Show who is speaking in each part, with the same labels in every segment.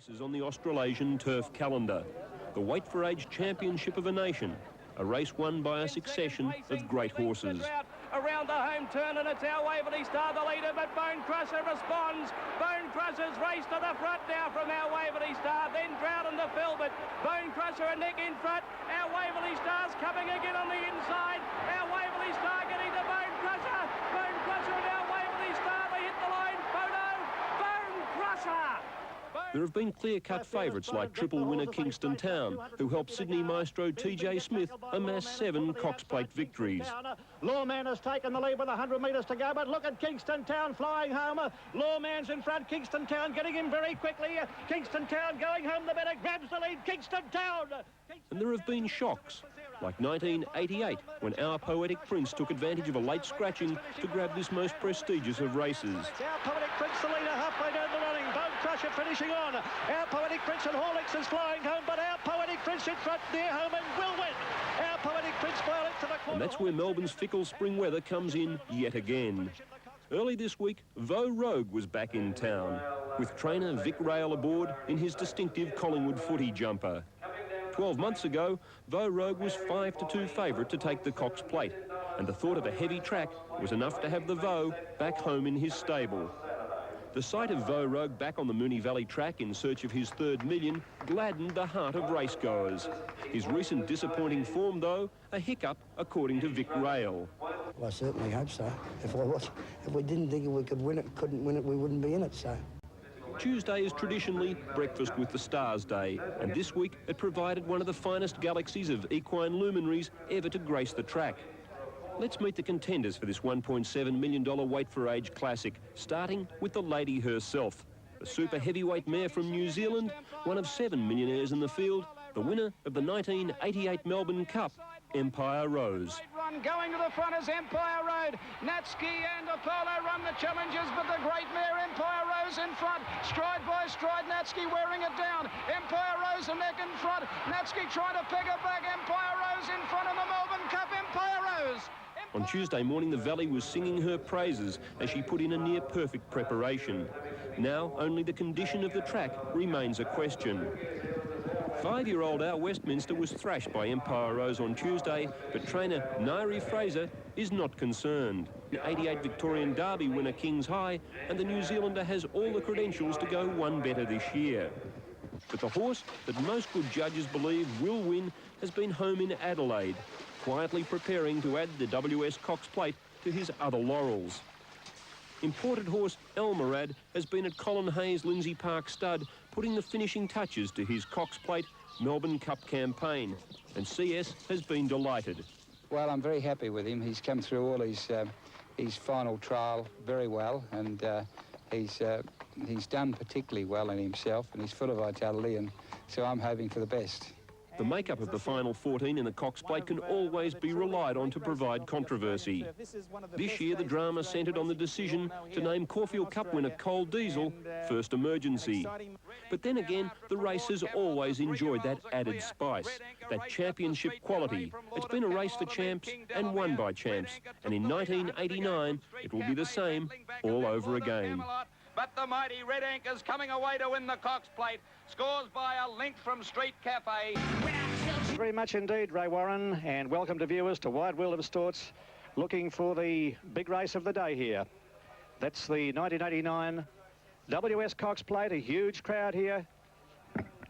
Speaker 1: Races on the Australasian turf calendar. The Weight for Age Championship of a Nation, a race won by a succession of great horses.
Speaker 2: Around the home turn, and it's our Waverley Star, the leader, but Bone Crusher responds. Bone Crusher's race to the front now from our Waverley Star, then Drought to Philbert. Bone Crusher and Nick in front. Our Waverley Star's coming again on the inside. Our Waverley Star getting to Bone Crusher. Bone Crusher and our Waverley Star, they hit the line. Photo, Bone Crusher.
Speaker 1: There have been clear-cut favourites like triple winner Kingston Town, who helped Sydney maestro TJ Smith amass 7 Cox Plate victories.
Speaker 3: Lawman has taken the lead with 100 metres to go, but look at Kingston Town flying home. Lawman's in front, Kingston Town getting him very quickly. Kingston Town going home the better, grabs the lead, Kingston Town!
Speaker 1: And there have been shocks, like 1988, when Our Poetic Prince took advantage of a late scratching to grab this most prestigious of races.
Speaker 3: Our Poetic Prince, the leader, halfway down the running. Bone Crusher finishing on. Our Poetic Prince and Horlicks is flying home, but Our Poetic Prince in front near home and will win. Our Poetic Prince by a length to the corner.
Speaker 1: And that's where Melbourne's fickle spring weather comes in yet again. Early this week, Vo Rogue was back in town, with trainer Vic Rail aboard in his distinctive Collingwood footy jumper. 12 months ago, Vo Rogue was 5-2 favourite to take the Cox Plate, and the thought of a heavy track was enough to have the Vo back home in his stable. The sight of Vo Rogue back on the Moonee Valley track in search of his third million gladdened the heart of racegoers. His recent disappointing form, though, a hiccup, according to Vic Rail.
Speaker 4: Well, I certainly hope so. If we didn't think we could win it, couldn't win it, we wouldn't be in it, so.
Speaker 1: Tuesday is traditionally Breakfast with the Stars Day, and this week it provided one of the finest galaxies of equine luminaries ever to grace the track. Let's meet the contenders for this $1.7 million Weight for Age Classic, starting with the lady herself. The super heavyweight mare from New Zealand, one of 7 millionaires in the field, the winner of the 1988 Melbourne Cup, Empire Rose.
Speaker 2: Going to the front is Empire Road. Natski and Apollo run the challenges, but the great mare Empire Rose in front. Stride by stride, Natski wearing it down. Empire Rose a neck in front. Natski trying to peg her back. Empire Rose in front of the Melbourne Cup. Empire Rose.
Speaker 1: On Tuesday morning, the Valley was singing her praises as she put in a near-perfect preparation. Now, only the condition of the track remains a question. 5-year-old Al Westminster was thrashed by Empire Rose on Tuesday, but trainer Nairi Fraser is not concerned. The 88 Victorian Derby winner Kings High, and the New Zealander has all the credentials to go one better this year. But the horse that most good judges believe will win has been home in Adelaide, quietly preparing to add the W S Cox Plate to his other laurels. Imported horse Elma-Red has been at Colin Hayes Lindsay Park Stud, putting the finishing touches to his Cox Plate Melbourne Cup campaign, and CS has been delighted.
Speaker 5: Well, I'm very happy with him. He's come through all his final trial very well, and he's done particularly well in himself, and he's full of vitality, and so I'm hoping for the best.
Speaker 1: The makeup of the final 14 in the Cox Plate can always be relied on to provide controversy. This year, the drama centred on the decision to name Caulfield Cup winner Cole Diesel first emergency. But then again, the race has always enjoyed that added spice, that championship quality. It's been a race for champs and won by champs. And in 1989, it will be the same all over again.
Speaker 2: But the mighty Red Anchor's coming away to win the Cox Plate. Scores by a length from Street Cafe.
Speaker 3: Very much indeed, Ray Warren, and welcome to viewers to Wide World of Sports, looking for the big race of the day here. That's the 1989 W S Cox Plate, a huge crowd here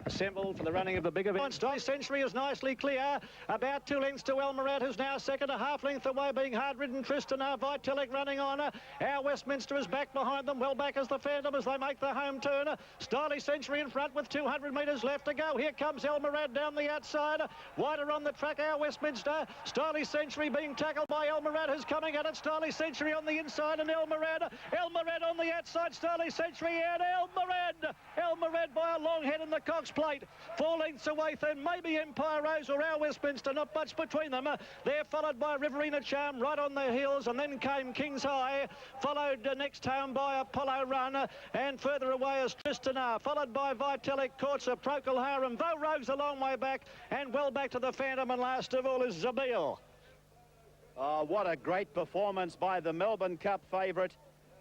Speaker 3: assembled for the running of the big event. Century is nicely clear, about 2 lengths to Elma-Red, who's now second, a half length away, being hard-ridden. Tristan Vitalik running on. Our Westminster is back behind them, well back as the Phantom as they make the home turn. Stylish Century in front with 200 metres left to go. Here comes Elma-Red down the outside. Wider on the track, Our Westminster. Stylish Century being tackled by Elma-Red, who's coming at it. Stylish Century on the inside and Elma-Red. Elma-Red on the outside, Stylish Century and Elma-Red. Elma-Red by a long head in the Cox Plate. 4 lengths away, then maybe Empire Rose or Our Westminster, not much between them. They're followed by Riverina Charm right on their heels, and then came Kings High, followed next home by Apollo Run, and further away is Tristan followed by Vitalik, Courtsa, Procol Harum. Vo Rogue's a long way back, and well back to the Phantom, and last of all is Zabil.
Speaker 6: Oh, what a great performance by the Melbourne Cup favourite,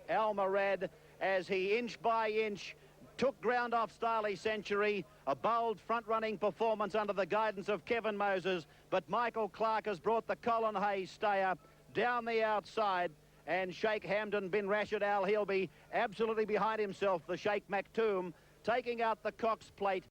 Speaker 6: Elma-Red, as he inch by inch took ground off Starley Century, a bold front-running performance under the guidance of Kevin Moses, but Michael Clark has brought the Colin Hayes stayer down the outside, and Sheikh Hamdan bin Rashid Al, he'll be absolutely behind himself, the Sheikh Maktoum, taking out the Cox Plate.